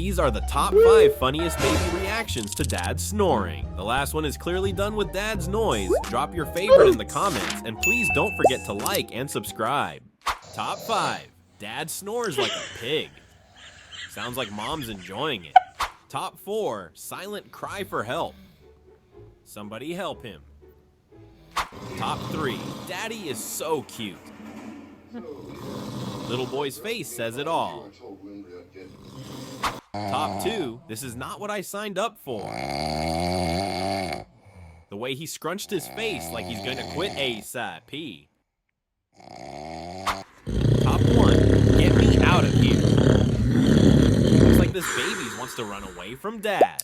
These are the top 5 funniest baby reactions to Dad's snoring. The last one is clearly done with Dad's noise. Drop your favorite in the comments, and please don't forget to like and subscribe. Top 5. Dad snores like a pig. Sounds like Mom's enjoying it. Top 4. Silent cry for help. Somebody help him. Top 3. Daddy is so cute. Little boy's face says it all. Top 2. This is not what I signed up for. The way he scrunched his face like he's gonna quit ASAP. Top 1. Get me out of here. Looks like this baby wants to run away from Dad.